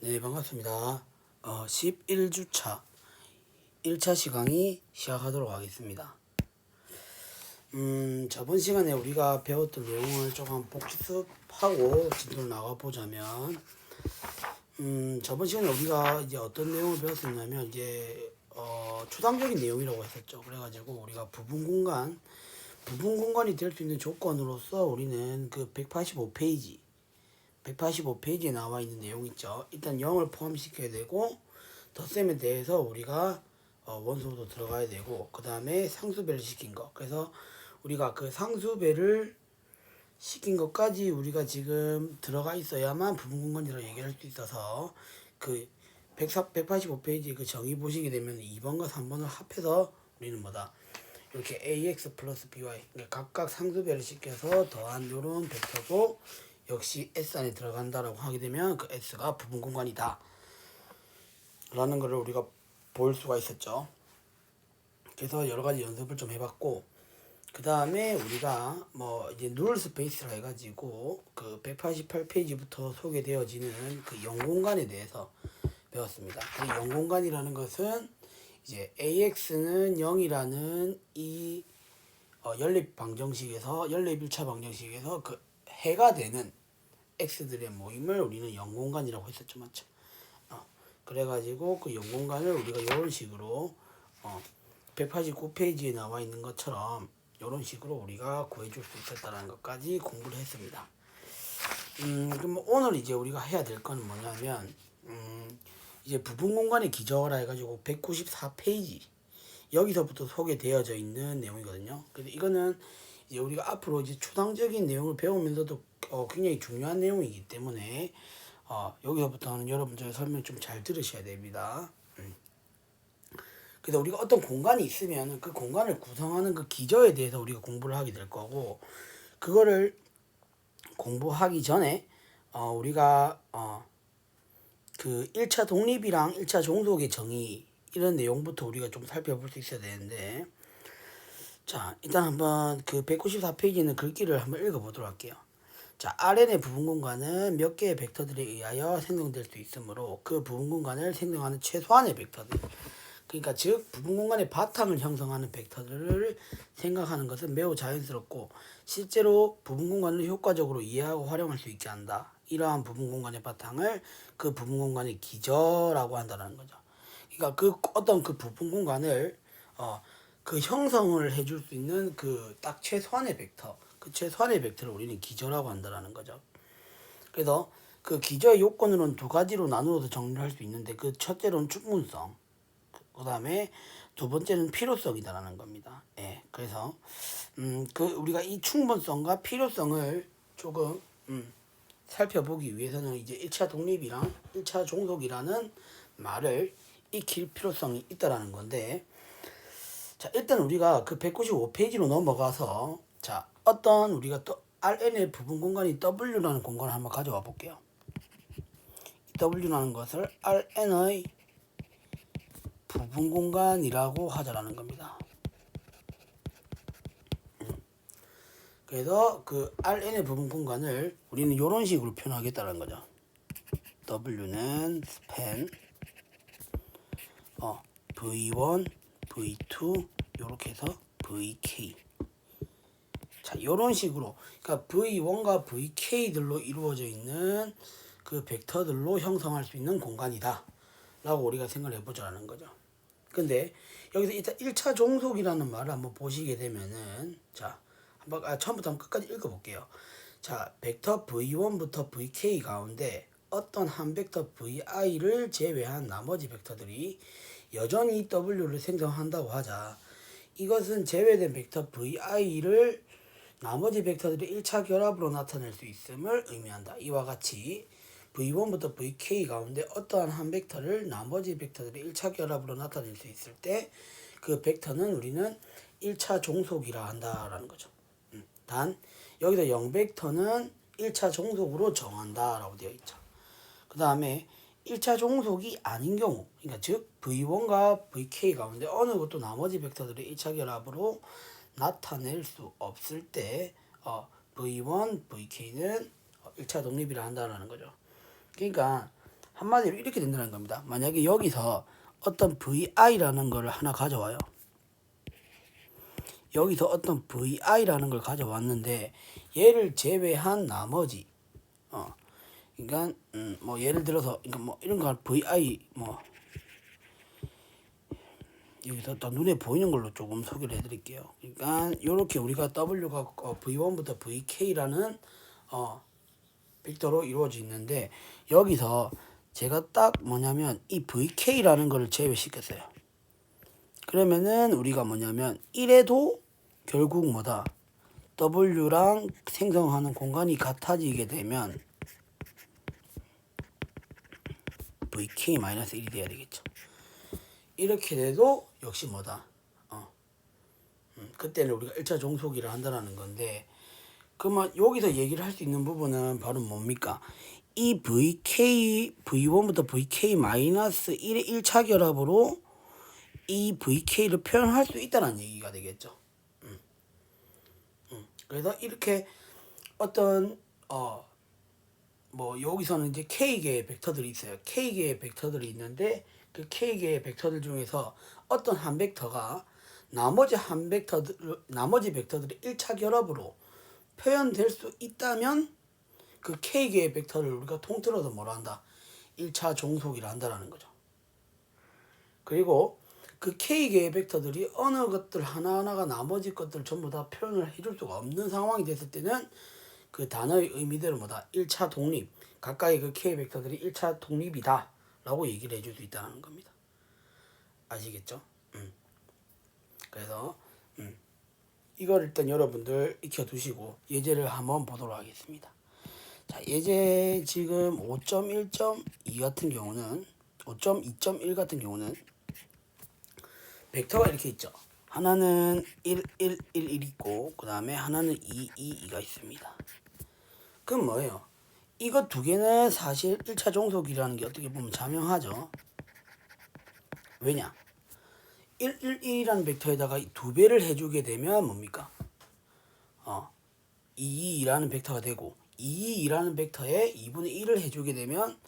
네, 반갑습니다. 11주차 1차 시간이 시작하도록 하겠습니다. 저번 시간에 우리가 배웠던 내용을 조금 복습하고 진도를 나가보자면, 저번 시간에 우리가 이제 어떤 내용을 배웠었냐면, 이제, 초당적인 내용이라고 했었죠. 그래가지고 우리가 부분 공간이 될 수 있는 조건으로서 우리는 그 185페이지에 나와 있는 내용 있죠. 일단 0을 포함시켜야 되고, 덧셈에 대해서 우리가 원소도 들어가야 되고, 그 다음에 상수배를 시킨 거. 그래서 우리가 그 상수배를 시킨 것까지 우리가 지금 들어가 있어야만 부분공간이라고 얘기할 수 있어서, 그 185페이지 그 정의 보시게 되면 2번과 3번을 합해서 우리는 뭐다? 이렇게 ax 플러스 by, 그러니까 각각 상수배를 시켜서 더한 요런 벡터도 역시 S 안에 들어간다라고 하게 되면 그 S가 부분 공간이다 라는 것을 우리가 볼 수가 있었죠. 그래서 여러 가지 연습을 좀 해봤고, 그 다음에 우리가 뭐 이제 누럴 스페이스라 해가지고 그 188페이지부터 소개되어지는 그 0공간에 대해서 배웠습니다. 그 0공간이라는 것은 이제 AX는 0이라는 이 연립 방정식에서, 연립 1차 방정식에서 그 해가 되는 X들의 모임을 우리는 0공간이라고 했었죠, 맞죠? 그래가지고 그 0공간을 우리가 이런 식으로 189페이지에 나와 있는 것처럼 이런 식으로 우리가 구해줄 수 있었다는 것까지 공부를 했습니다. 그럼 오늘 이제 우리가 해야 될 거는 뭐냐면, 이제 부분 공간의 기저라 해가지고 194페이지 여기서부터 소개되어져 있는 내용이거든요. 그래서 이거는 이제 우리가 앞으로 이제 초당적인 내용을 배우면서도 굉장히 중요한 내용이기 때문에 여기서부터는 여러분들 설명 좀 잘 들으셔야 됩니다. 그래서 우리가 어떤 공간이 있으면 그 공간을 구성하는 그 기저에 대해서 우리가 공부를 하게 될 거고, 그거를 공부하기 전에 우리가 그 1차 독립이랑 1차 종속의 정의 이런 내용부터 우리가 좀 살펴볼 수 있어야 되는데, 자, 일단 한번 그 194페이지는 글귀를 한번 읽어보도록 할게요. 자, Rn의 부분 공간은 몇 개의 벡터들에 의하여 생성될 수 있으므로 그 부분 공간을 생성하는 최소한의 벡터들, 그러니까 즉 부분 공간의 바탕을 형성하는 벡터들을 생각하는 것은 매우 자연스럽고 실제로 부분 공간을 효과적으로 이해하고 활용할 수 있게 한다. 이러한 부분 공간의 바탕을 그 부분 공간의 기저라고 한다는 거죠. 그러니까 그 어떤 그 부분 공간을 그 형성을 해줄 수 있는 그 딱 최소한의 벡터, 그 최소한의 벡터를 우리는 기저라고 한다는 거죠. 그래서 그 기저의 요건으로는 두 가지로 나누어서 정리를 할 수 있는데, 그 첫째로는 충분성, 그 다음에 두 번째는 필요성이다라는 겁니다. 예, 그래서 그 우리가 이 충분성과 필요성을 조금 살펴보기 위해서는 이제 1차 독립이랑 1차 종속이라는 말을 익힐 필요성이 있다라는 건데, 자, 일단 우리가 그 195페이지로 넘어가서, 자, 어떤 우리가 또 Rn의 부분 공간이 W라는 공간을 한번 가져와 볼게요. W라는 것을 Rn의 부분 공간이라고 하자라는 겁니다. 그래서 그 Rn의 부분 공간을 우리는 이런 식으로 표현하겠다는 거죠. W는 스팬 V1, V2 이렇게 해서 VK. 자, 이런 식으로, 그러니까 V1과 VK들로 이루어져 있는 그 벡터들로 형성할 수 있는 공간이다 라고 우리가 생각을 해보자는 거죠. 근데 여기서 일단 1차 종속이라는 말을 한번 보시게 되면은, 자, 한번 처음부터 한번 끝까지 읽어볼게요. 자, 벡터 V1부터 VK 가운데 어떤 한 벡터 VI를 제외한 나머지 벡터들이 여전히 W를 생성한다고 하자. 이것은 제외된 벡터 VI를 나머지 벡터들이 1차 결합으로 나타낼 수 있음을 의미한다. 이와 같이 V1부터 VK 가운데 어떠한 한 벡터를 나머지 벡터들이 1차 결합으로 나타낼 수 있을 때 그 벡터는 우리는 1차 종속이라 한다라는 거죠. 단 여기서 0벡터는 1차 종속으로 정한다라고 되어 있죠. 그 다음에 1차 종속이 아닌 경우, 그러니까 즉 V1과 VK 가운데 어느 것도 나머지 벡터들의 1차 결합으로 나타낼 수 없을 때 V1, VK는 1차 독립이라 한다는 거죠. 그러니까 한마디로 이렇게 된다는 겁니다. 만약에 여기서 어떤 VI라는 걸 하나 가져와요. 여기서 어떤 VI라는 걸 가져왔는데 얘를 제외한 나머지 그러니까 뭐 예를 들어서 그러니까 뭐 이런 거 VI 뭐 여기서 또 눈에 보이는 걸로 조금 소개를 해드릴게요. 그러니까 이렇게 우리가 W가 V1부터 VK라는 벡터로 이루어져 있는데 여기서 제가 딱 뭐냐면 이 VK라는 거를 제외시켰어요. 그러면은 우리가 뭐냐면 1에도 결국 뭐다 W랑 생성하는 공간이 같아지게 되면 VK-1이 돼야 되겠죠. 이렇게 돼도 역시 뭐다 그때는 우리가 1차 종속이라 한다는 건데 그러면 여기서 얘기를 할 수 있는 부분은 바로 뭡니까? 이 VK, V1부터 VK-1의 1차 결합으로 이 VK를 표현할 수 있다는 얘기가 되겠죠. 그래서 이렇게 어떤 뭐 여기서는 이제 K개의 벡터들이 있어요. K개의 벡터들이 있는데 그 K개의 벡터들 중에서 어떤 한 벡터가 나머지 벡터들의 1차 결합으로 표현될 수 있다면 그 K개의 벡터를 우리가 통틀어서 뭐라 한다? 1차 종속이라 한다라는 거죠. 그리고 그 K개의 벡터들이 어느 것들 하나하나가 나머지 것들 전부 다 표현을 해줄 수가 없는 상황이 됐을 때는 그 단어의 의미대로 뭐다? 1차 독립. 가까이 그 K 벡터들이 1차 독립이다 라고 얘기를 해줄 수 있다는 겁니다. 아시겠죠? 그래서 이걸 일단 여러분들 익혀두시고 예제를 한번 보도록 하겠습니다. 자, 예제 지금 5.1.2 같은 경우는 5.2.1 같은 경우는 벡터가 이렇게 있죠. 하나는 1, 1, 1, 1 있고 그 다음에 하나는 2, 2, 2가 있습니다. 그럼 뭐예요? 이거 두 개는 사실 1차 종속이라는 게 어떻게 보면 자명하죠. 왜냐? 1, 1, 1이라는 벡터에다가 두 배를 해주게 되면 뭡니까? 2, 2라는 벡터가 되고 2, 2라는 벡터에 2분의 1을 해주게 되면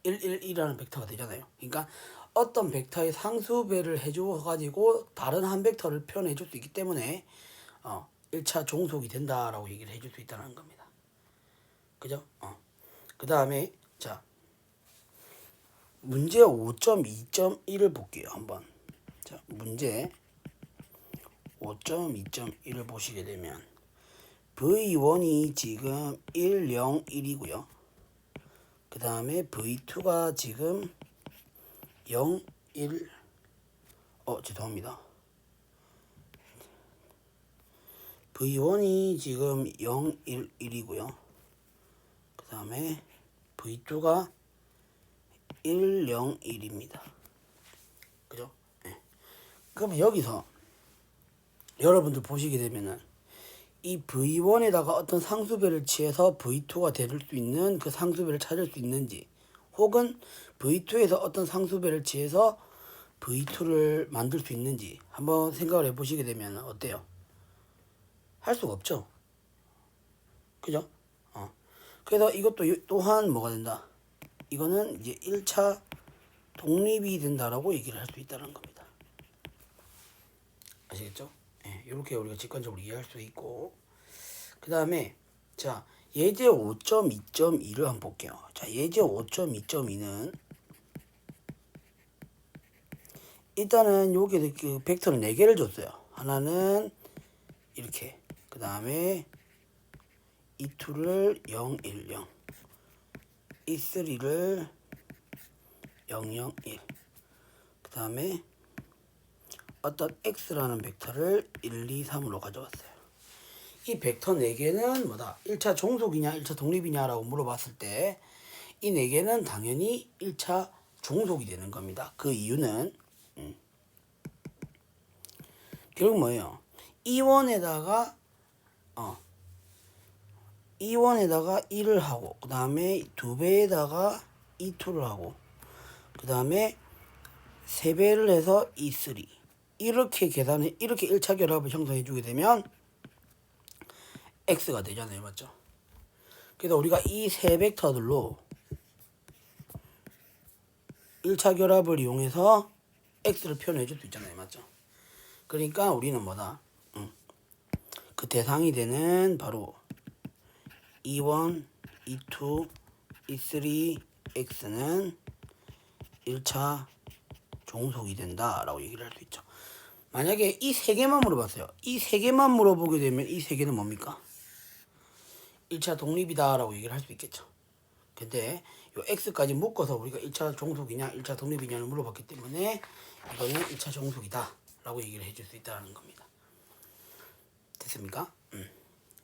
1, 1, 1이라는 벡터가 되잖아요. 그러니까 어떤 벡터의 상수배를 해줘가지고 다른 한 벡터를 표현해 줄 수 있기 때문에 1차 종속이 된다라고 얘기를 해줄 수 있다는 겁니다. 그죠? 그 다음에 자 문제 5.2.1을 볼게요. 한번 자 문제 5.2.1을 보시게 되면 V1이 지금 1, 0, 1이고요. 그 다음에 V2가 지금 0, 1 죄송합니다. V1이 지금 0, 1, 1이고요. 그 다음에 V2가 1, 0, 1입니다. 그죠? 네. 그럼 여기서 여러분들 보시게 되면은 이 V1에다가 어떤 상수배를 취해서 V2가 될 수 있는 그 상수배를 찾을 수 있는지 혹은 V2에서 어떤 상수배를 취해서 V2를 만들 수 있는지 한번 생각을 해보시게 되면 어때요? 할 수가 없죠. 그죠? 그래서 이것도 또한 뭐가 된다? 이거는 이제 1차 독립이 된다라고 얘기를 할 수 있다는 겁니다. 아시겠죠? 네, 이렇게 우리가 직관적으로 이해할 수 있고 그 다음에 자 예제 5.2.2를 한번 볼게요. 자 예제 5.2.2는 일단은 여기 그 벡터를 4개를 줬어요. 하나는 이렇게 그 다음에 E2를 0, 1, 0 E3를 0, 0, 1 그 다음에 어떤 X라는 벡터를 1, 2, 3으로 가져왔어요. 이 벡터 4개는 뭐다? 1차 종속이냐 1차 독립이냐 라고 물어봤을 때 이 4개는 당연히 1차 종속이 되는 겁니다. 그 이유는 결국 뭐예요? E1에다가 1을 하고 그 다음에 2배에다가 E2를 하고 그 다음에 3배를 해서 E3 이렇게 계산해 이렇게 1차 결합을 형성해 주게 되면 X가 되잖아요. 맞죠? 그래서 우리가 이 세 벡터들로 1차 결합을 이용해서 x를 표현해 줄 수 있잖아요. 맞죠? 그러니까 우리는 뭐다? 그 대상이 되는 바로 E1, E2, E3, X는 1차 종속이 된다라고 얘기를 할 수 있죠. 만약에 이 세 개만 물어봤어요. 이 세 개만 물어보게 되면 이 세 개는 뭡니까? 1차 독립이다라고 얘기를 할 수 있겠죠. 근데 요 X까지 묶어서 우리가 1차 종속이냐 1차 독립이냐를 물어봤기 때문에 이거는 1차 종속이다라고 얘기를 해줄 수 있다는 겁니다. 됐습니까?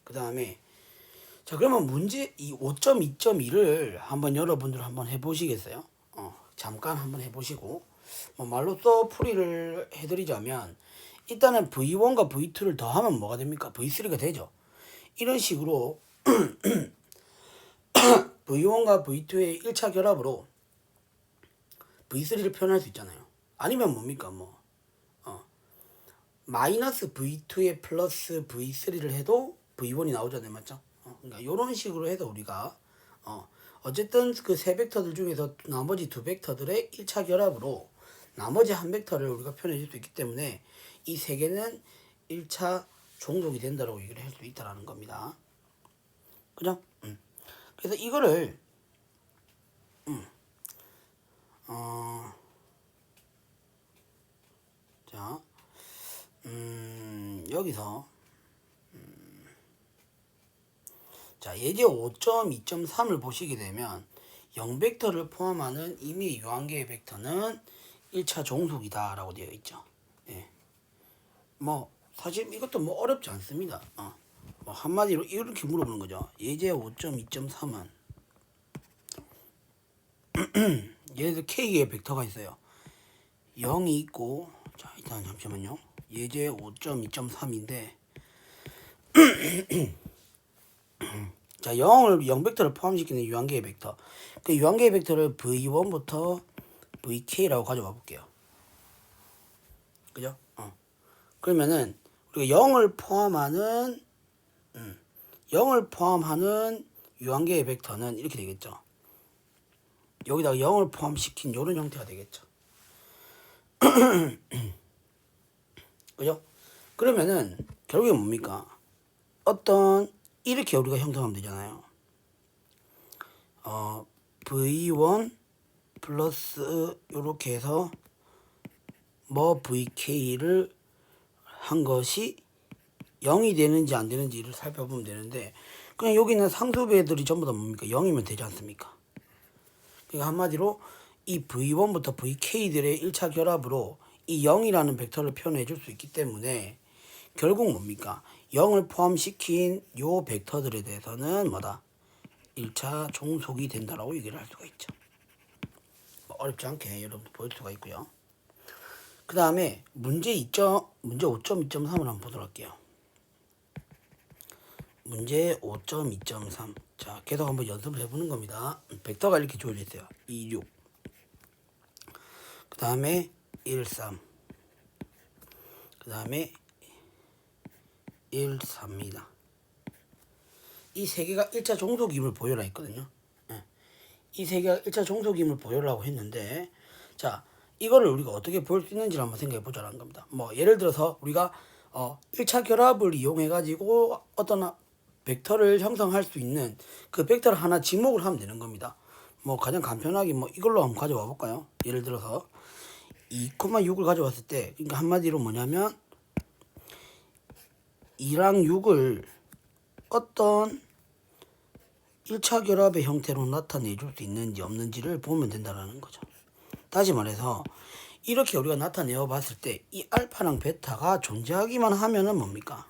그 다음에 자 그러면 문제 이 5.2.2를 한번 여러분들 한번 해보시겠어요? 잠깐 한번 해보시고 뭐 말로써 풀이를 해드리자면 일단은 V1과 V2를 더하면 뭐가 됩니까? V3가 되죠. 이런 식으로 V1과 V2의 1차 결합으로 V3를 표현할 수 있잖아요. 아니면 뭡니까? 마이너스 V2에 플러스 V3를 해도 V1이 나오잖아요. 맞죠? 그러니까 이런 식으로 해서 우리가 어쨌든 그 세 벡터들 중에서 나머지 두 벡터들의 1차 결합으로 나머지 한 벡터를 우리가 표현해 줄 수 있기 때문에 이 세 개는 1차 종속이 된다고 얘기를 할 수 있다는 겁니다. 그죠? 그래서 이거를 자 여기서 자 예제 5.2.3을 보시게 되면 0벡터를 포함하는 임의의 유한계의 벡터는 1차 종속이다 라고 되어 있죠. 예. 뭐 사실 이것도 뭐 어렵지 않습니다. 뭐 한마디로 이렇게 물어보는 거죠. 예제 5.2.3은 예를 들어 K의 벡터가 있어요. 0이 있고 자 일단 잠시만요. 예제 5.2.3인데 자 0벡터를 포함시키는 유한계의 벡터 그 유한계의 벡터를 V1부터 VK라고 가져와 볼게요. 그죠? 그러면은 우리가 0을 포함하는 유한계의 벡터는 이렇게 되겠죠. 여기다가 0을 포함시킨 이런 형태가 되겠죠. 그죠? 그러면은 결국에 뭡니까? 어떤 이렇게 우리가 형성하면 되잖아요. V1 플러스 이렇게 해서 뭐 VK를 한 것이 0이 되는지 안 되는지를 살펴보면 되는데 그냥 여기 있는 상수배들이 전부 다 뭡니까? 0이면 되지 않습니까? 그러니까 한마디로 이 V1부터 VK들의 1차 결합으로 이 0이라는 벡터를 표현해 줄 수 있기 때문에 결국 뭡니까? 0을 포함시킨 요 벡터들에 대해서는 뭐다? 1차 종속이 된다라고 얘기를 할 수가 있죠. 뭐 어렵지 않게 여러분들 볼 수가 있고요. 그 다음에 문제 5.2.3을 한번 보도록 할게요. 문제 5.2.3. 자, 계속 한번 연습을 해보는 겁니다. 벡터가 이렇게 주어져 있어요. 2, 6. 그 다음에 1, 3. 그 다음에 1, 3입니다. 이 세 개가 1차 종속임을 보여라 했거든요. 이 세 개가 1차 종속임을 보여라고 했는데 자, 이거를 우리가 어떻게 볼 수 있는지를 한번 생각해 보자라는 겁니다. 뭐 예를 들어서 우리가 1차 결합을 이용해 가지고 어떤 벡터를 형성할 수 있는 그 벡터를 하나 지목을 하면 되는 겁니다. 뭐 가장 간편하게 뭐 이걸로 한번 가져와 볼까요? 예를 들어서 2,6을 가져왔을 때 그러니까 한마디로 뭐냐면 2랑 6을 어떤 1차 결합의 형태로 나타내 줄 수 있는지 없는지를 보면 된다는 거죠. 다시 말해서 이렇게 우리가 나타내어 봤을 때 이 알파랑 베타가 존재하기만 하면은 뭡니까?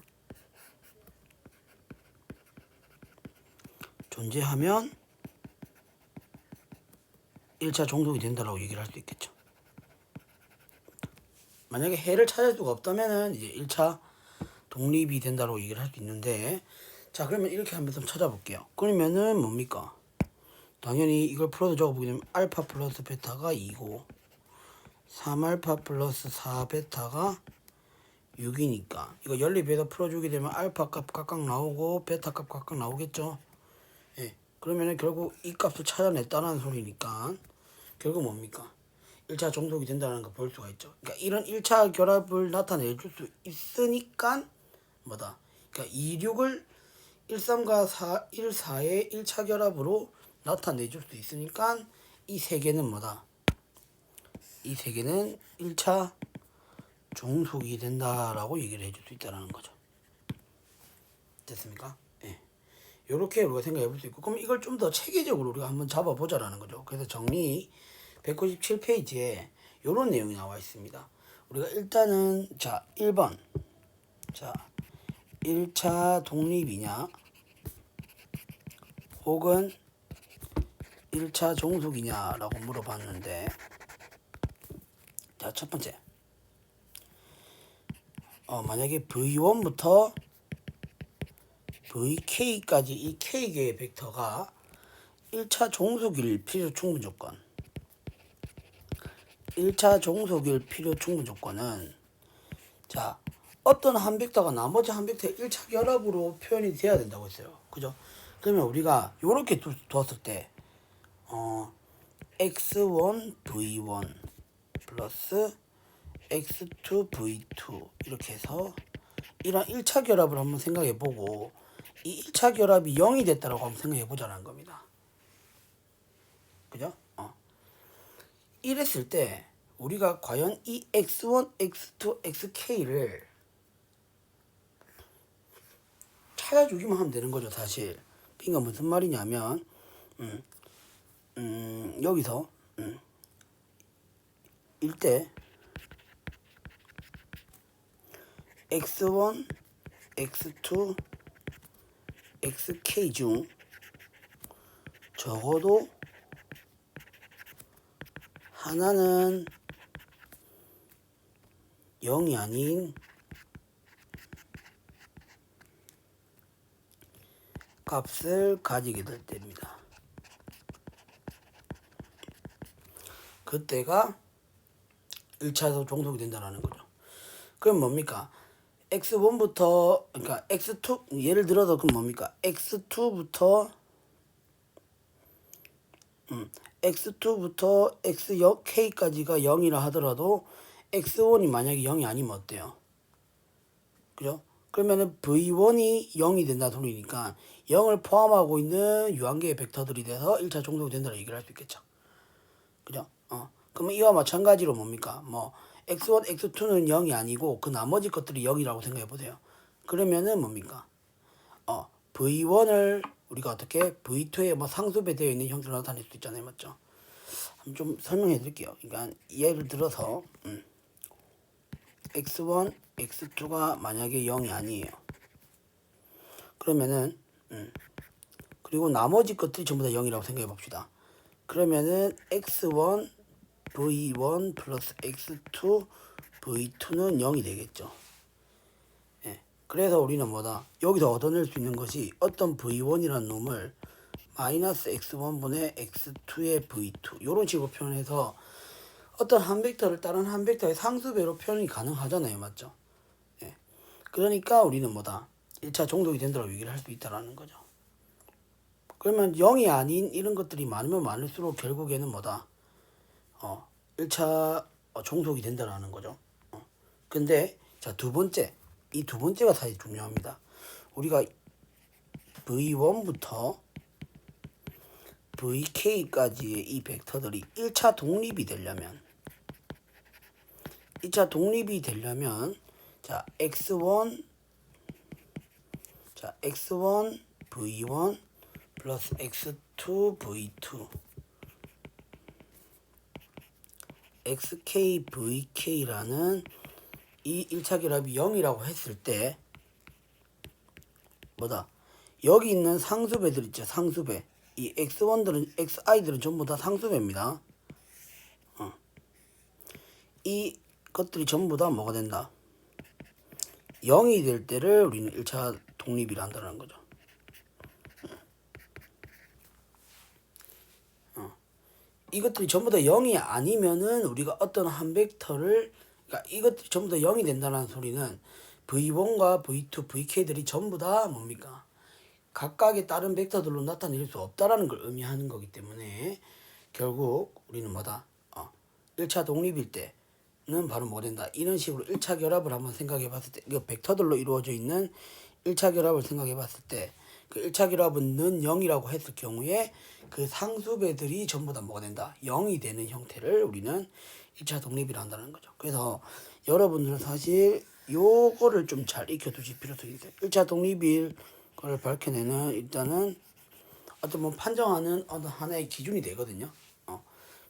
존재하면 1차 종속이 된다라고 얘기를 할 수 있겠죠. 만약에 해를 찾을 수가 없다면은 이제 1차 독립이 된다라고 얘기를 할 수 있는데 자 그러면 이렇게 한번 좀 찾아볼게요. 그러면은 뭡니까? 당연히 이걸 풀어서 적어보게 되면 알파 플러스 베타가 2고 3알파 플러스 4베타가 6이니까 이거 연립해서 풀어주게 되면 알파 값 각각 나오고 베타 값 각각 나오겠죠. 예. 그러면은 결국 이 값을 찾아냈다는 소리니까 결국 뭡니까? 1차 종속이 된다는 걸 볼 수가 있죠. 그러니까 이런 1차 결합을 나타내 줄 수 있으니까 뭐다. 그러니까 26을 13과 14의 1차 결합으로 나타내 줄 수 있으니까 이 세 개는 뭐다. 이 세 개는 1차 종속이 된다라고 얘기를 해줄 수 있다는 거죠. 됐습니까? 예. 요렇게 우리가 생각해 볼 수 있고, 그럼 이걸 좀 더 체계적으로 우리가 한번 잡아보자라는 거죠. 그래서 정리 197페이지에 요런 내용이 나와 있습니다. 우리가 일단은 자 1번 자 1차 독립이냐 혹은 1차 종속이냐 라고 물어봤는데, 자 첫 번째 만약에 V1부터 VK까지 이 K개의 벡터가 1차 종속일 필요 충분 조건, 1차 종속일 필요 충분 조건은 자 어떤 한 벡터가 나머지 한 벡터의 1차 결합으로 표현이 돼야 된다고 했어요. 그죠? 그러면 우리가 요렇게 두었을 때 x1 v1 플러스 x2 v2 이렇게 해서 이런 1차 결합을 한번 생각해 보고, 이 1차 결합이 0이 됐다라고 한번 생각해 보자는 겁니다. 그죠? 이랬을 때 우리가 과연 이 x1, x2, xk를 찾아주기만 하면 되는 거죠, 사실. 그러니까 무슨 말이냐면 여기서 일대 x1, x2, xk 중 적어도 하나는 0이 아닌 값을 가지게 될 때입니다. 그때가 1차 종속이 된다는 거죠. 그럼 뭡니까? x1부터 그러니까 x2 예를 들어서 그럼 뭡니까? x2부터 xk까지가 0이라 하더라도 x1이 만약에 0이 아니면 어때요? 그죠? 그러면은 v1이 0이 된다 소리니까 0을 포함하고 있는 유한계의 벡터들이 돼서 1차 종속이 된다고 얘기를 할 수 있겠죠. 그죠? 그러면 이와 마찬가지로 뭡니까? 뭐 x1, x2는 0이 아니고 그 나머지 것들이 0이라고 생각해 보세요. 그러면은 뭡니까? v1을 우리가 어떻게 v2에 뭐 상수배되어 있는 형태로 나타낼 수 있잖아요, 맞죠? 한번 좀 설명해 드릴게요. 그러니까 예를 들어서 x1, x2가 만약에 0이 아니에요. 그러면은 그리고 나머지 것들이 전부 다 0이라고 생각해 봅시다. 그러면은 x1 v1 플러스 x2 v2는 0이 되겠죠. 예. 그래서 우리는 뭐다? 여기서 얻어낼 수 있는 것이 어떤 v1이라는 놈을 마이너스 x1분의 x2의 v2 이런 식으로 표현해서 어떤 한 벡터를 다른 한 벡터의 상수배로 표현이 가능하잖아요, 맞죠? 예. 그러니까 우리는 뭐다? 1차 종속이 된다고 얘기를 할 수 있다라는 거죠. 그러면 0이 아닌 이런 것들이 많으면 많을수록 결국에는 뭐다? 1차 종속이 된다라는 거죠. 근데 자 두 번째, 이 두 번째가 사실 중요합니다. 우리가 v1부터 vk까지의 이 벡터들이 1차 독립이 되려면 자 x1 v1 플러스 x2 v2 xk vk라는 이 1차 결합이 0이라고 했을 때 뭐다? 여기 있는 상수배들 있죠, 상수배. 이 x1들은 xi들은 전부 다 상수배입니다. 이 것들이 전부 다 뭐가 된다? 0이 될 때를 우리는 1차 독립이라 한다는 거죠. 이것들이 전부 다 0이 아니면은 우리가 어떤 한 벡터를, 그러니까 이것들이 전부 다 0이 된다는 소리는 v1과 v2, vk들이 전부 다 뭡니까? 각각의 다른 벡터들로 나타낼 수 없다라는 걸 의미하는 거기 때문에 결국 우리는 뭐다? 1차 독립일 때는 바로 뭐가 된다. 이런 식으로 1차 결합을 한번 생각해 봤을 때, 이거 벡터들로 이루어져 있는 1차 결합을 생각해 봤을 때, 그 1차 결합은 는 0이라고 했을 경우에 그 상수배들이 전부 다 뭐가 된다. 0이 되는 형태를 우리는 1차 독립이라 한다는 거죠. 그래서 여러분들은 사실 요거를 좀 잘 익혀두실 필요성이 있어요. 1차 독립일 걸 밝혀내는 일단은 어떤 뭐 판정하는 어떤 하나의 기준이 되거든요.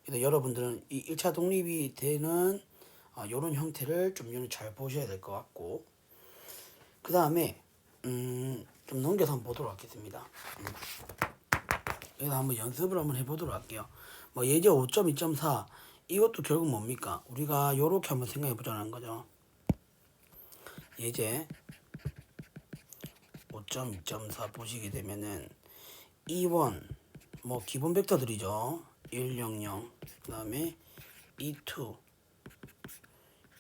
그래서 여러분들은 이 1차 독립이 되는 요런 형태를 좀 잘 보셔야 될 것 같고, 그 다음에 좀 넘겨서 한번 보도록 하겠습니다. 그래서 한번 연습을 한번 해보도록 할게요. 뭐 예제 5.2.4 이것도 결국 뭡니까? 우리가 요렇게 한번 생각해 보자는 거죠. 예제 5.2.4 보시게 되면은 2번 뭐 기본 벡터들이죠. 1, 0, 0 그 다음에 2, 2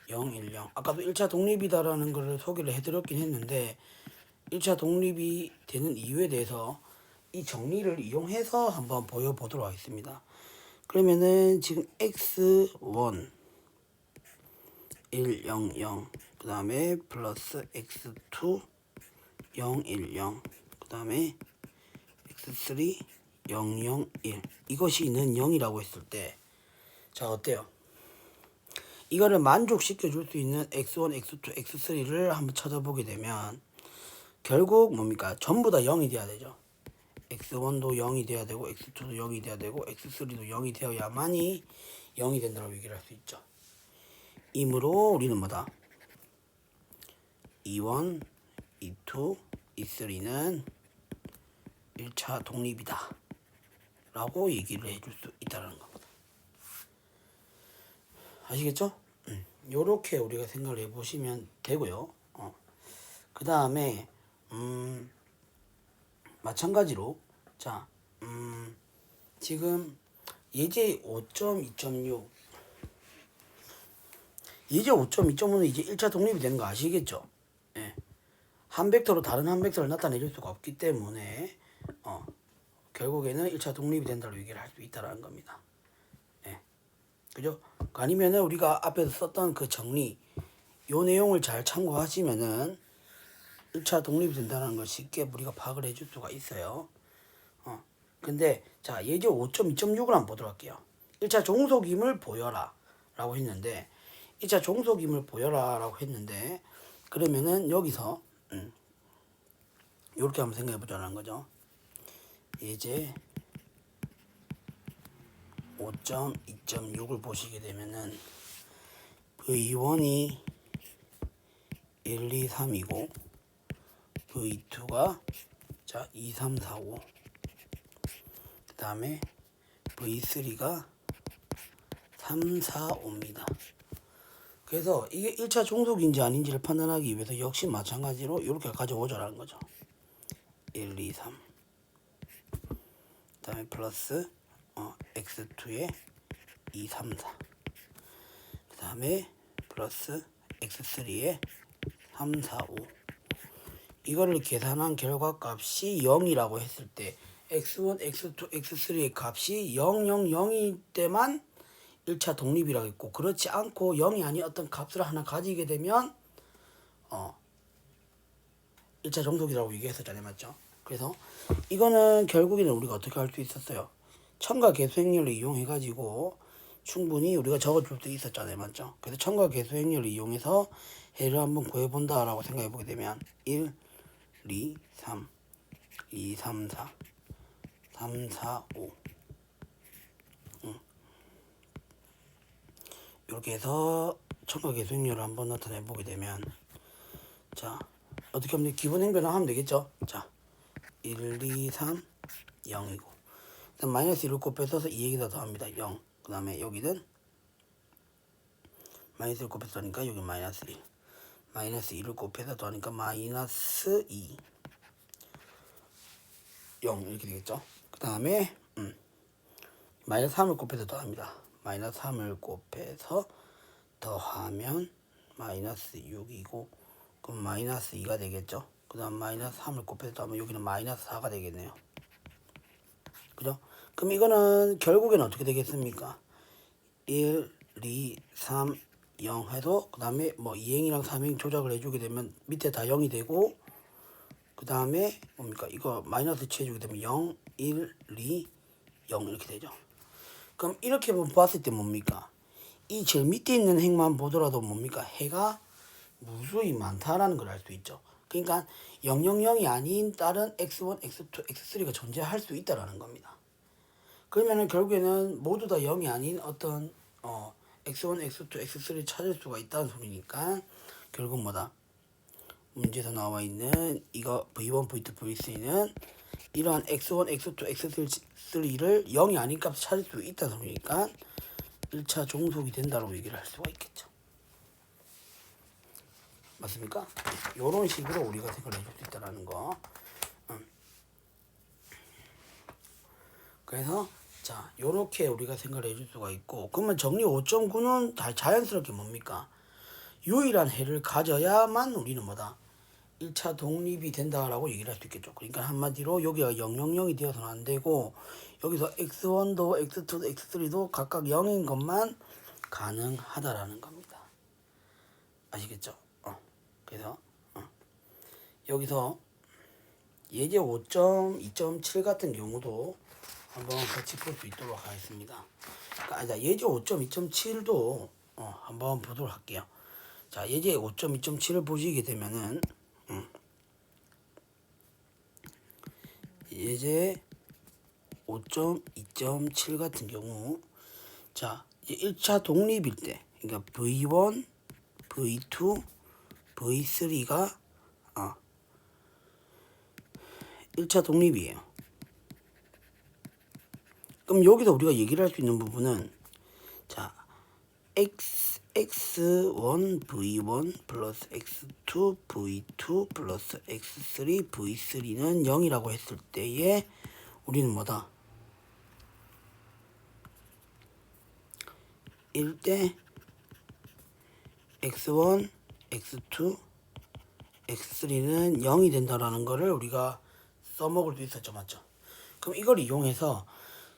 0, 1, 0 아까도 1차 독립이다라는 걸 소개를 해드렸긴 했는데 1차 독립이 되는 이유에 대해서 이 정리를 이용해서 한번 보여보도록 하겠습니다. 그러면은 지금 x1 1, 0, 0 그 다음에 플러스 x2 0, 1, 0 그 다음에 x3 0, 0, 1 이것이 있는 0이라고 했을 때 자 어때요? 이거를 만족시켜 줄 수 있는 x1, x2, x3를 한번 찾아보게 되면 결국 뭡니까? 전부 다 0이 돼야 되죠. x1도 0이 돼야 되고 x2도 0이 돼야 되고 x3도 0이 되어야만이 0이 된다고 얘기를 할 수 있죠. 이므로 우리는 뭐다? E1, E2, E3는 1차 독립이다 라고 얘기를 해줄 수 있다는 겁니다. 아시겠죠? 요렇게 우리가 생각을 해보시면 되고요. 그 다음에 마찬가지로 자 지금 예제 5.2.6 예제 5.2.5는 이제 1차 독립이 되는 거 아시겠죠? 예. 한 벡터로 다른 한 벡터를 나타내 줄 수가 없기 때문에 결국에는 1차 독립이 된다고 얘기를 할 수 있다는 겁니다. 예. 그죠? 아니면은 우리가 앞에서 썼던 그 정리 요 내용을 잘 참고하시면은 1차 독립이 된다는 걸 쉽게 우리가 파악을 해줄 수가 있어요. 근데 자 예제 5.2.6을 한번 보도록 할게요. 1차 종속임을 보여라 라고 했는데 1차 종속임을 보여라 라고 했는데 그러면은 여기서 이렇게 한번 생각해 보자는 거죠. 예제 5.2.6을 보시게 되면은 V1이 1, 2, 3이고 V2가 자 2, 3, 4, 5 그 다음에 V3가 3, 4, 5입니다. 그래서 이게 1차 종속인지 아닌지를 판단하기 위해서 역시 마찬가지로 이렇게 가져오자라는 거죠. 1, 2, 3 그 다음에 플러스 x2에 2, 3, 4 그 다음에 플러스 x3에 3, 4, 5 이거를 계산한 결과값이 0이라고 했을 때 x1, x2, x3의 값이 0, 0, 0일 때만 1차 독립이라고 했고 그렇지 않고 0이 아닌 어떤 값을 하나 가지게 되면 1차 종속이라고 얘기했었잖아요. 맞죠? 그래서 이거는 결국에는 우리가 어떻게 할 수 있었어요? 첨가 계수 행렬을 이용해 가지고 충분히 우리가 적어줄 수 있었잖아요. 맞죠? 그래서 첨가 계수 행렬을 이용해서 해를 한번 구해본다 라고 생각해 보게 되면 1, 2, 3 2, 3, 4 3, 4, 5 이렇게 해서 첨가 계수 행렬을 한번 나타내 보게 되면 자 어떻게 하면 기본 행변을 하면 되겠죠? 자 1, 2, 3 0이고 그다음 마이너스 1을 곱해서 2에다 더합니다. 0 그 다음에 여기는 마이너스 1을 곱해서 더하니까 여기 마이너스 1 마이너스 1을 곱해서 더하니까 마이너스 2 0 이렇게 되겠죠. 그 다음에 마이너스 3을 곱해서 더합니다. 마이너스 3을 곱해서 더하면 마이너스 6이고 그럼 마이너스 2가 되겠죠. 그 다음 마이너스 3을 곱해서 더하면 여기는 마이너스 4가 되겠네요. 그죠? 그럼 이거는 결국에는 어떻게 되겠습니까? 1, 2, 3, 0 해도 그 다음에 뭐 2행이랑 3행 조작을 해주게 되면 밑에 다 0이 되고 그 다음에 뭡니까 이거 마이너스 취해주게 되면 0, 1, 2, 0 이렇게 되죠. 그럼 이렇게 봤을 때 뭡니까 이 제일 밑에 있는 행만 보더라도 뭡니까 해가 무수히 많다라는 걸 알 수 있죠. 그러니까 000이 아닌 다른 x1, x2, x3가 존재할 수 있다라는 겁니다. 그러면은 결국에는 모두 다 0이 아닌 어떤 x1, x2, x3를 찾을 수가 있다는 소리니까 결국 뭐다? 문제에서 나와 있는 이거 v1, v2, v3는 이러한 x1, x2, x3를 0이 아닌 값을 찾을 수 있다는 소리니까 1차 종속이 된다고 얘기를 할 수가 있겠죠. 맞습니까? 이런 식으로 우리가 생각을 해줄 수 있다는 거. 그래서 자 요렇게 우리가 생각을 해줄 수가 있고 그러면 정리 5.9는 자연스럽게 뭡니까? 유일한 해를 가져야만 우리는 뭐다? 1차 독립이 된다라고 얘기를 할 수 있겠죠. 그러니까 한마디로 여기가 000이 되어서는 안 되고 여기서 x1도 x2도 x3도 각각 0인 것만 가능하다라는 겁니다. 아시겠죠? 그래서 여기서 예제 5.2.7 같은 경우도 한번 같이 볼 수 있도록 하겠습니다. 그러니까 예제 5.2.7도 한번 보도록 할게요. 자, 예제 5.2.7을 보시게 되면은 예제 5.2.7 같은 경우 자, 이제 1차 독립일 때 그러니까 V1, V2, V3가 1차 독립이에요. 그럼 여기서 우리가 얘기를 할 수 있는 부분은 자 x1 v1 플러스 x2 v2 플러스 x3 v3는 0이라고 했을 때에 우리는 뭐다? 1대 x1 x2 x3는 0이 된다라는 거를 우리가 써먹을 수 있었죠. 맞죠? 그럼 이걸 이용해서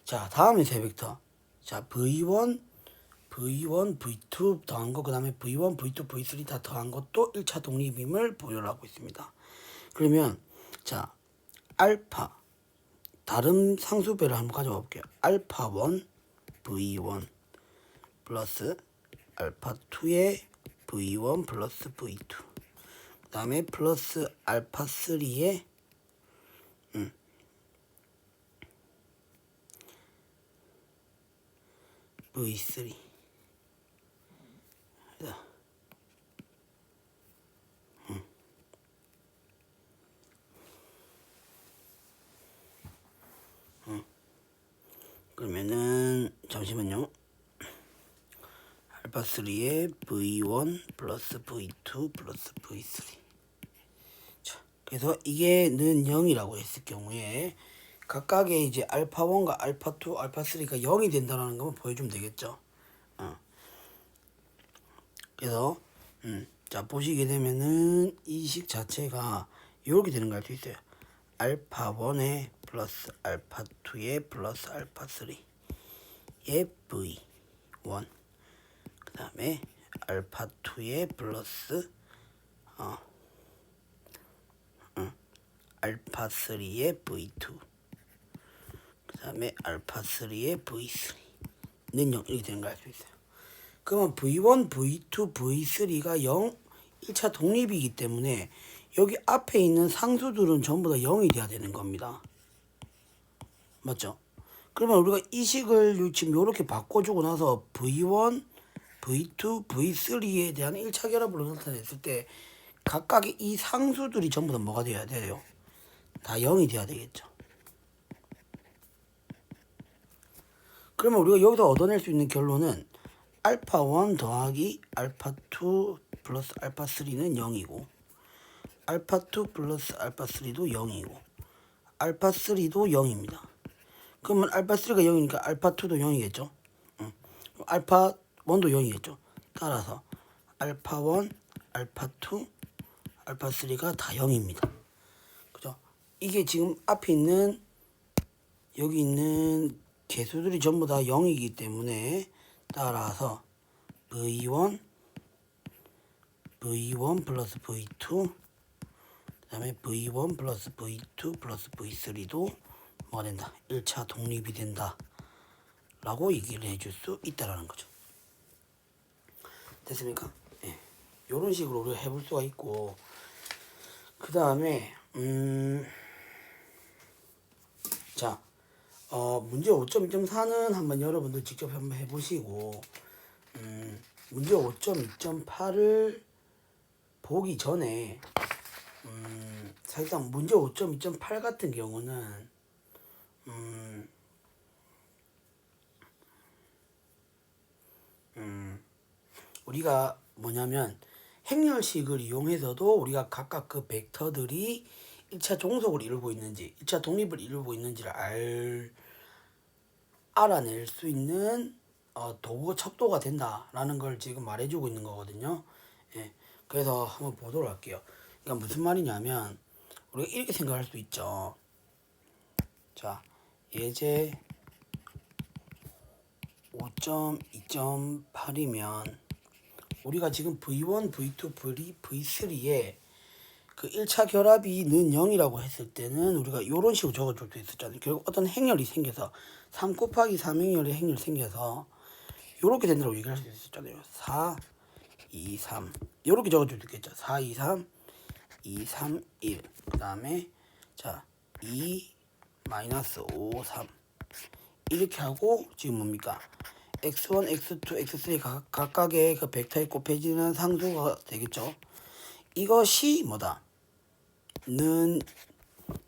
자 다음에 세 벡터 자 v1 v2 더한 거 그 다음에 v1 v2 v3 다 더한 것도 1차 독립임을 보여를 하고 있습니다. 그러면 자 알파 다른 상수배를 한번 가져와 볼게요. 알파 1 v1 플러스 알파 2의 v1 플러스 v2 그 다음에 플러스 알파 3의 v3 그러면은 잠시만요. 알파 3의 v1 플러스 v2 플러스 v3 자, 그래서 이게 는 0이라고 했을 경우에 각각의 이제 알파 1과 알파 2, 알파 3가 0이 된다는 것만 보여주면 되겠죠. 그래서 자 보시게 되면은 이 식 자체가 이렇게 되는 거 알 수 있어요. 알파 1에 플러스 알파 2에 플러스 알파 3의 v1 그 다음에 알파 2에 플러스 알파 3의 v2 그 다음에 알파 3의 v3는 0 이렇게 되는 거 알 수 있어요. 그러면 v1, v2, v3가 0 1차 독립이기 때문에 여기 앞에 있는 상수들은 전부 다 0이 돼야 되는 겁니다. 맞죠? 그러면 우리가 이 식을 지금 이렇게 바꿔주고 나서 v1, v2, v3에 대한 1차 결합으로 나타냈을 때 각각의 이 상수들이 전부 다 뭐가 돼야 돼요? 다 0이 돼야 되겠죠. 그러면 우리가 여기서 얻어낼 수 있는 결론은 알파 1 더하기 알파 2 플러스 알파 3는 0이고 알파 2 플러스 알파 3도 0이고 알파 3도 0입니다. 그러면 알파 3가 0이니까 알파 2도 0이겠죠. 알파 1도 0이겠죠. 따라서 알파 1, 알파 2, 알파 3가 다 0입니다. 그죠? 이게 지금 앞에 있는 여기 있는 개수들이 전부 다 0이기 때문에 따라서 V1 플러스 V2 그 다음에 V1 플러스 V2 플러스 V3도 뭐가 된다? 1차 독립이 된다 라고 얘기를 해줄 수 있다라는 거죠. 됐습니까? 예. 요런 식으로 우리가 해볼 수가 있고, 그 다음에 자, 문제 5.2.4는 한번 여러분들 직접 한번 해보시고, 문제 5.2.8을 보기 전에 사실상 문제 5.2.8 같은 경우는 우리가 뭐냐면 행렬식을 이용해서도 우리가 각각 그 벡터들이 1차 종속을 이루고 있는지 1차 독립을 이루고 있는지를 알아낼 수 있는 도구 척도가 된다라는 걸 지금 말해주고 있는 거거든요. 예. 그래서 한번 보도록 할게요. 그러니까 무슨 말이냐면 우리가 이렇게 생각할 수 있죠. 자, 예제 5.2.8이면 우리가 지금 V1, V2, V3에 그 1차 결합이 는 0이라고 했을 때는 우리가 이런 식으로 적어줄 수 있었잖아요. 결국 어떤 행렬이 생겨서 3 곱하기 3 행렬의 행렬이 생겨서 이렇게 된다고 얘기할 수 있었잖아요. 4, 2, 3 이렇게 적어줄 수 있겠죠. 4, 2, 3, 2, 3, 1 그 다음에 자 2, 마이너스 5, 3 이렇게 하고 지금 뭡니까? x1, x2, x3 각각의 그 벡터에 곱해지는 상수가 되겠죠. 이것이 뭐다? 는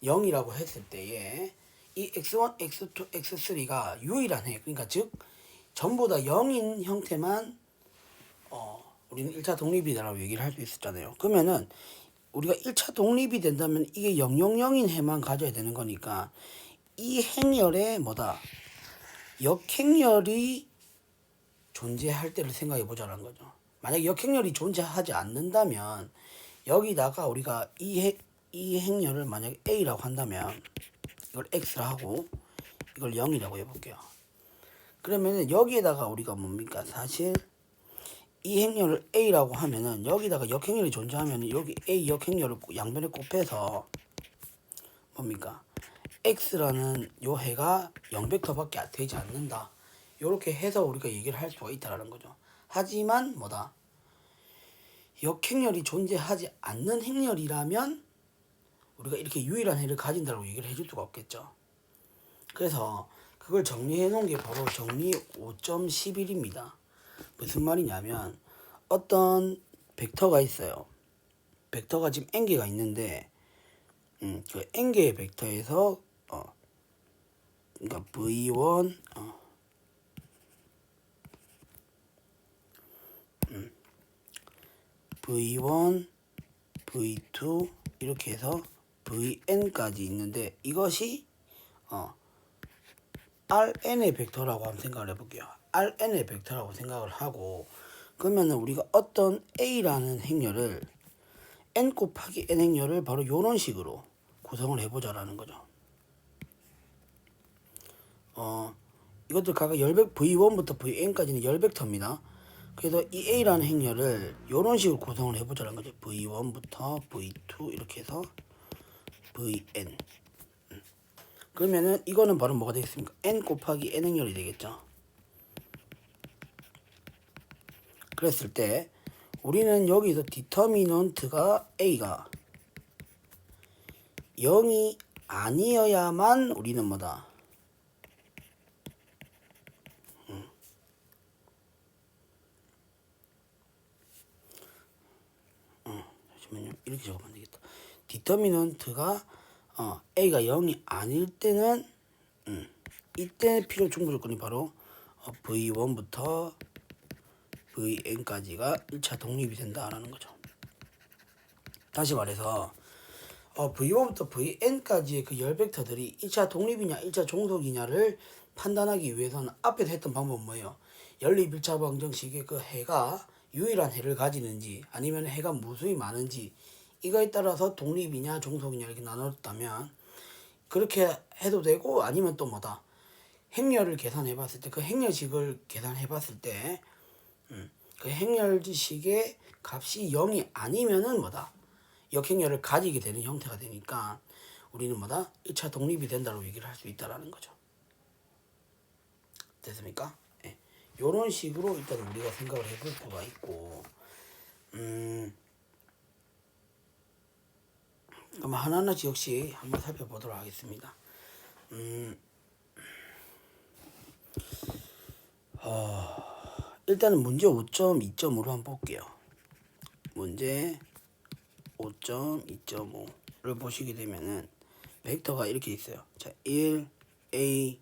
0이라고 했을 때에 이 x1, x2, x3가 유일한 해. 그러니까 즉 전부 다 0인 형태만 우리는 1차 독립이다라고 얘기를 할 수 있었잖아요. 그러면은 우리가 1차 독립이 된다면 이게 000인 해만 가져야 되는 거니까 이 행렬에 뭐다? 역행렬이 존재할 때를 생각해 보자는 거죠. 만약 역행렬이 존재하지 않는다면 여기다가 우리가 이 행렬을 만약 A라고 한다면 이걸 X라 하고 이걸 0이라고 해볼게요. 그러면은 여기에다가 우리가 뭡니까? 사실 이 행렬을 A라고 하면은 여기다가 역행렬이 존재하면 여기 A 역행렬을 양변에 곱해서 뭡니까? X라는 요 해가 0벡터밖에 되지 않는다. 이렇게 해서 우리가 얘기를 할 수가 있다라는 거죠. 하지만 뭐다? 역행렬이 존재하지 않는 행렬이라면 우리가 이렇게 유일한 해를 가진다고 얘기를 해줄 수가 없겠죠. 그래서 그걸 정리해 놓은 게 바로 정리 5.11입니다. 무슨 말이냐면 어떤 벡터가 있어요. 벡터가 지금 n개가 있는데 그 n개의 벡터에서 그러니까 v1 v1 v2 이렇게 해서 vn까지 있는데 이것이 rn의 벡터라고 한번 생각을 해볼게요. rn의 벡터라고 생각을 하고 그러면 우리가 어떤 a라는 행렬을 n 곱하기 n 행렬을 바로 이런 식으로 구성을 해보자라는 거죠. 이것들 각각 v1부터 vn까지는 열벡터입니다. 그래서 이 a라는 행렬을 이런 식으로 구성을 해보자는 거죠. v1부터 v2 이렇게 해서 vn. 그러면은 이거는 바로 뭐가 되겠습니까? n 곱하기 n 행렬이 되겠죠. 그랬을 때 우리는 여기서 디터미넌트가 a가 0이 아니어야만 우리는 뭐다? 잠시만요. 이렇게 적으면 되겠다. 디터미넌트가 a가 0이 아닐 때는 이때 필요 충분 조건이 바로 v1부터 vn까지가 1차 독립이 된다라는 거죠. 다시 말해서 v1부터 vn까지의 그 열벡터들이 1차 독립이냐 1차 종속이냐를 판단하기 위해서는 앞에서 했던 방법은 뭐예요? 연립 1차 방정식의 그 해가 유일한 해를 가지는지 아니면 해가 무수히 많은지 이거에 따라서 독립이냐 종속이냐 이렇게 나눴다면 그렇게 해도 되고 아니면 또 뭐다? 행렬을 계산해 봤을 때 그 행렬식을 계산해 봤을 때 그 행렬지식의 값이 0이 아니면은 뭐다? 역행렬을 가지게 되는 형태가 되니까 우리는 뭐다? 1차 독립이 된다고 얘기를 할 수 있다라는 거죠. 됐습니까? 예. 요런 식으로 일단 우리가 생각을 해볼 수가 있고, 그럼 하나하나씩 역시 한번 살펴보도록 하겠습니다. 일단은 문제 5.2.5로 한번 볼게요. 문제 5.2.5를 보시게 되면은 벡터가 이렇게 있어요. 자, 1a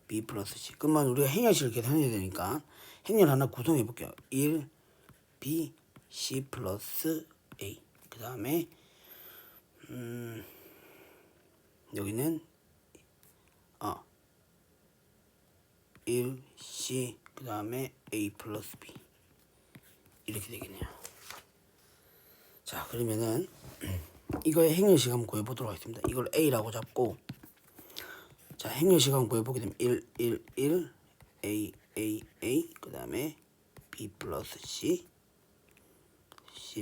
b 플러스 c. 그러면 우리가 행렬식을 계산해야 되니까 행렬 하나 구성해 볼게요. 1 b c 플러스 a. 그 다음에 여기는 1c 그 다음에 a 플러스 b 이렇게 되겠네요. 자, 그러면은 이거의 행렬식 한번 구해보도록 하겠습니다. 이걸 a라고 잡고, 자, 행렬식 한번 구해보게 되면 1 1 1 a 그 다음에 b 플러스 c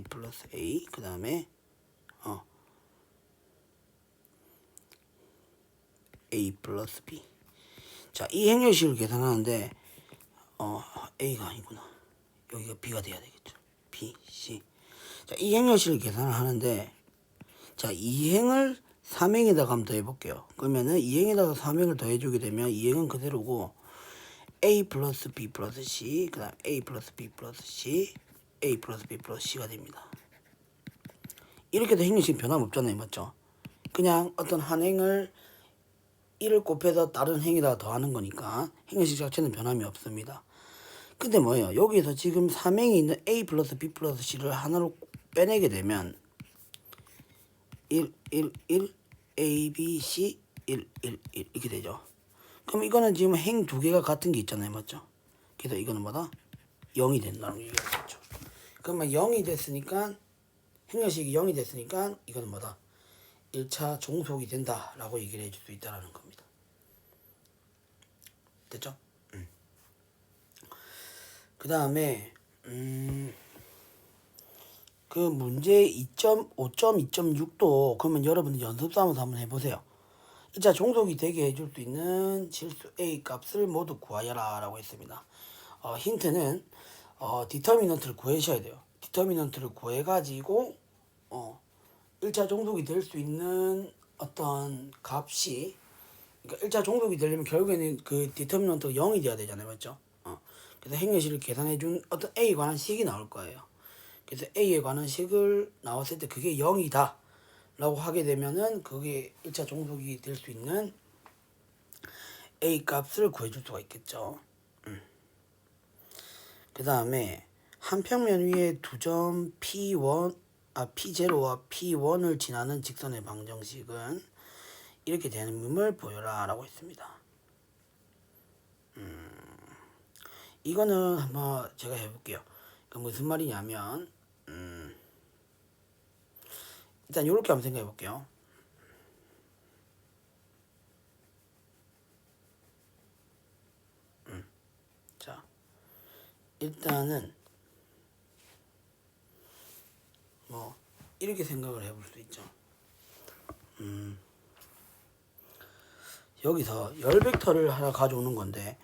플러스 a 그 다음에 a 플러스 b. 자, 이 행렬식을 계산하는데 a가 아니구나. 여기가 b가 돼야 되겠죠. b, c. 자, 이 행렬식을 계산을 하는데, 자, 2행을 3행에다가 한번 더해 볼게요. 그러면은 2행에다가 3행을 더해주게 되면 2행은 그대로고 a 플러스 b 플러스 c 그 다음 a 플러스 b 플러스 c a 플러스 b 플러스 c가 됩니다. 이렇게 해도 행렬식 변함없잖아요. 맞죠? 그냥 어떤 한 행을 1을 곱해서 다른 행에다가 더하는 거니까 행렬식 자체는 변함이 없습니다. 근데 뭐예요? 여기서 지금 3행이 있는 a 플러스 b 플러스 c를 하나로 빼내게 되면 1, 1, 1, a, b, c, 1, 1, 1 이렇게 되죠. 그럼 이거는 지금 행 두 개가 같은 게 있잖아요. 맞죠? 그래서 이거는 뭐다? 0이 된다는 얘기가 되죠. 그러면 0이 됐으니까, 행렬식이 0이 됐으니까 이거는 뭐다? 1차 종속이 된다라고 얘기를 해줄 수 있다는 겁니다. 됐죠? 그 다음에 그 문제 5.2.6도 그러면 여러분들 연습 삼아서 한번 해보세요. 1차 종속이 되게 해줄 수 있는 실수 A 값을 모두 구하여라 라고 했습니다. 힌트는 디터미넌트를 구하셔야 돼요. 디터미넌트를 구해가지고 1차 종속이 될 수 있는 어떤 값이, 그러니까 1차 종속이 되려면 결국에는 그 디터미넌트가 0이 돼야 되잖아요. 맞죠? 그래서 행렬식을 계산해준 어떤 A에 관한 식이 나올 거예요. 그래서 A에 관한 식을 나왔을 때 그게 0이다 라고 하게 되면은 그게 1차 종속이 될 수 있는 A 값을 구해줄 수가 있겠죠. 그 다음에 한 평면 위에 두 점 P0와 P1을 지나는 직선의 방정식은 이렇게 되는 밈을 보여라 라고 했습니다. 이거는 한번 제가 해볼게요. 그 무슨 말이냐면 일단 이렇게 한번 생각해 볼게요. 자, 일단은 뭐 이렇게 생각을 해볼 수 있죠. 여기서 열 벡터를 하나 가져오는 건데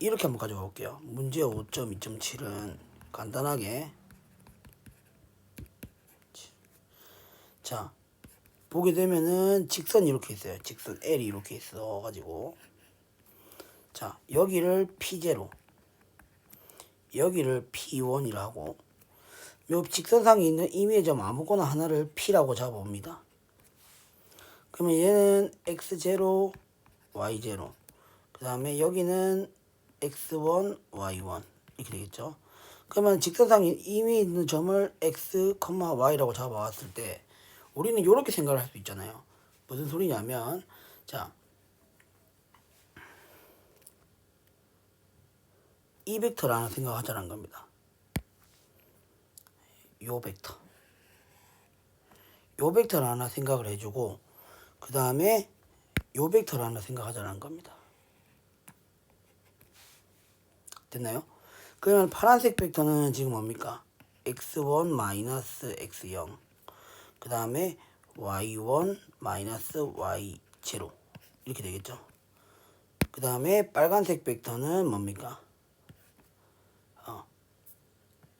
이렇게 한번 가져가 볼게요. 문제 5.2.7은 간단하게, 자, 보게 되면은 직선이 이렇게 있어요. 직선 L이 이렇게 있어 가지고, 자, 여기를 P0, 여기를 P1이라 하고, 요 직선상에 있는 임의의 점 아무거나 하나를 P라고 잡아봅니다. 그러면 얘는 X0, Y0, 그 다음에 여기는 X1, Y1 이렇게 되겠죠. 그러면 직선상에 임의에 있는 점을 X, Y라고 잡아왔을 때 우리는 이렇게 생각을 할 수 있잖아요. 무슨 소리냐면, 자, 이 벡터라는 생각하자는 겁니다. 요 벡터, 요 벡터를 하나 생각을 해주고, 그 다음에 요 벡터를 하나 생각하자는 겁니다. 됐나요? 그러면 파란색 벡터는 지금 뭡니까? x1 마이너스 x0 그 다음에 y1 마이너스 y0 이렇게 되겠죠. 그 다음에 빨간색 벡터는 뭡니까?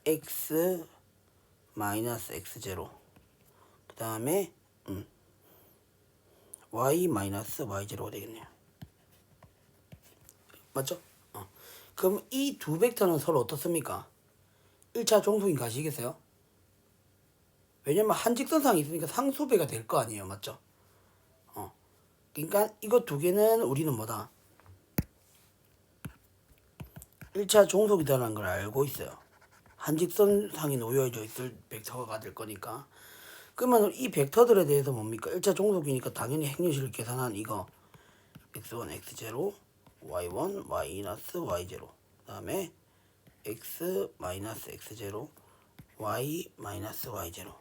x 마이너스 x0 그 다음에 y 마이너스 y0가 되겠네요. 맞죠? 그럼 이 두 벡터는 서로 어떻습니까? 1차 종속인 거 아시겠어요? 왜냐면 한 직선상이 있으니까 상수배가 될 거 아니에요. 맞죠? 그러니까 이거 두 개는 우리는 뭐다? 1차 종속이다라는 걸 알고 있어요. 한 직선상에 놓여져 있을 벡터가 될 거니까. 그러면 이 벡터들에 대해서 뭡니까? 1차 종속이니까 당연히 행렬식을 계산한 이거 x1, x0, y1, 마이너스 y0 그 다음에 x 마이너스 x0, y 마이너스 y0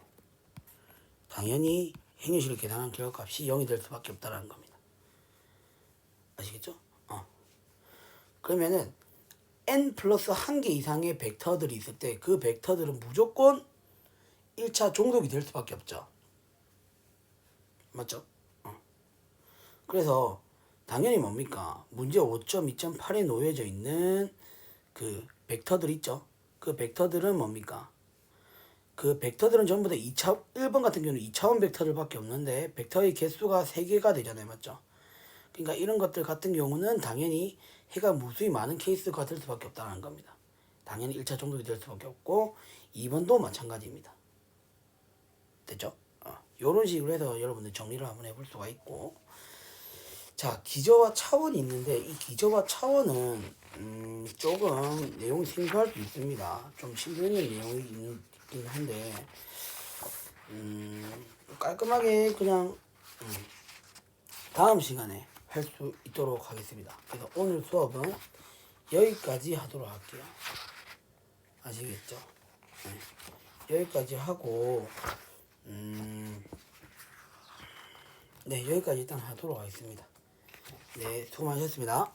당연히 행렬식을 계산한 결과값이 0이 될 수밖에 없다는 겁니다. 아시겠죠? 그러면은 n 플러스 한 개 이상의 벡터들이 있을 때 그 벡터들은 무조건 1차 종속이 될 수밖에 없죠. 맞죠? 그래서 당연히 뭡니까? 문제 5.2.8에 놓여져 있는 그 벡터들 있죠? 그 벡터들은 뭡니까? 그 벡터들은 전부 다 1번 같은 경우는 2차원 벡터들밖에 없는데 벡터의 개수가 3개가 되잖아요. 맞죠? 그러니까 이런 것들 같은 경우는 당연히 해가 무수히 많은 케이스가 될 수밖에 없다는 겁니다. 당연히 1차 종속이 될 수밖에 없고 2번도 마찬가지입니다. 됐죠? 이런 식으로 해서 여러분들 정리를 한번 해볼 수가 있고 자 기저와 차원이 있는데 이 기저와 차원은 조금 내용이 생소할 수 있습니다. 좀 힘든 내용이 있긴 한데 깔끔하게 그냥 다음 시간에 할 수 있도록 하겠습니다. 그래서 오늘 수업은 여기까지 하도록 할게요. 아시겠죠? 여기까지 하고 네 여기까지 일단 하도록 하겠습니다. 네 수고 많으셨습니다.